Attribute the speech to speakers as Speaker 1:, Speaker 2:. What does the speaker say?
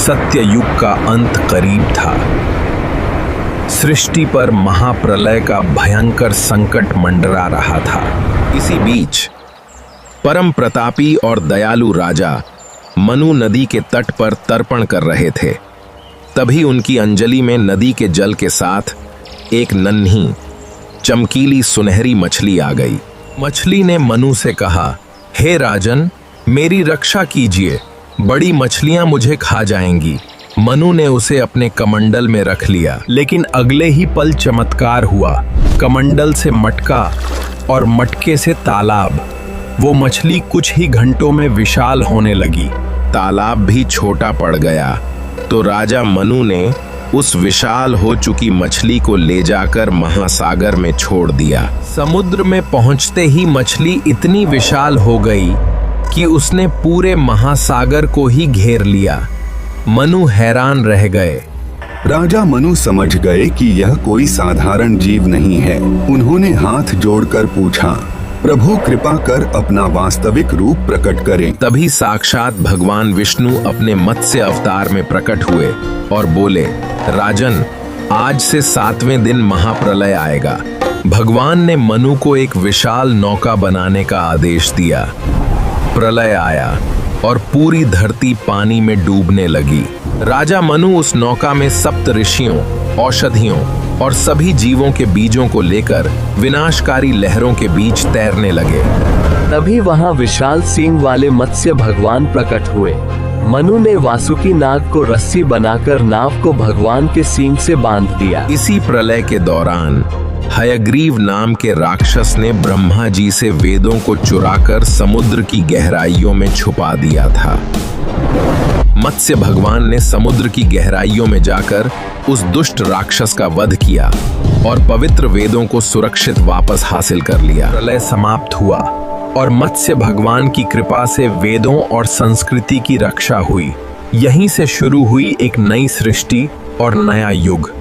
Speaker 1: सत्ययुग का अंत करीब था। सृष्टि पर महाप्रलय का भयंकर संकट मंडरा रहा था। इसी बीच परम प्रतापी और दयालु राजा मनु नदी के तट पर तर्पण कर रहे थे। तभी उनकी अंजलि में नदी के जल के साथ एक नन्ही चमकीली सुनहरी मछली आ गई। मछली ने मनु से कहा, हे राजन, मेरी रक्षा कीजिए, बड़ी मछलियां मुझे खा जाएंगी। मनु ने उसे अपने कमंडल में रख लिया, लेकिन अगले ही पल चमत्कार हुआ। कमंडल से मटका और मटके से तालाब। वो मछली कुछ ही घंटों में विशाल होने लगी। तालाब भी छोटा पड़ गया तो राजा मनु ने उस विशाल हो चुकी मछली को ले जाकर महासागर में छोड़ दिया। समुद्र में पहुंचते ही मछली इतनी विशाल हो गई कि उसने पूरे महासागर को ही घेर लिया। मनु हैरान रह गए।
Speaker 2: राजा मनु समझ गए कि यह कोई साधारण जीव नहीं है। उन्होंने हाथ जोड़कर पूछा, प्रभु कृपा कर अपना वास्तविक रूप प्रकट करें।
Speaker 1: तभी साक्षात भगवान विष्णु अपने मत्स्य अवतार में प्रकट हुए और बोले, राजन, आज से 7वें दिन महाप्रलय आएगा। भगवान ने मनु को एक विशाल नौका बनाने का आदेश दिया। प्रलय आया और पूरी धरती पानी में डूबने लगी। राजा मनु उस नौका में सप्त ऋषियों, औषधियों और सभी जीवों के बीजों को लेकर विनाशकारी लहरों के बीच तैरने लगे।
Speaker 3: तभी वहां विशाल सींग वाले मत्स्य भगवान प्रकट हुए। मनु ने वासुकी नाग को रस्सी बनाकर नाव को भगवान के सींग से बांध दिया।
Speaker 1: इसी प्रलय के दौरान हयग्रीव नाम के राक्षस ने ब्रह्मा जी से वेदों को चुराकर समुद्र की गहराइयों में छुपा दिया था। मत्स्य भगवान ने समुद्र की गहराइयों में जाकर उस दुष्ट राक्षस का वध किया और पवित्र वेदों को सुरक्षित वापस हासिल कर लिया। प्रलय समाप्त हुआ और मत्स्य भगवान की कृपा से वेदों और संस्कृति की रक्षा हुई। यहीं से शुरू हुई एक नई सृष्टि और नया युग।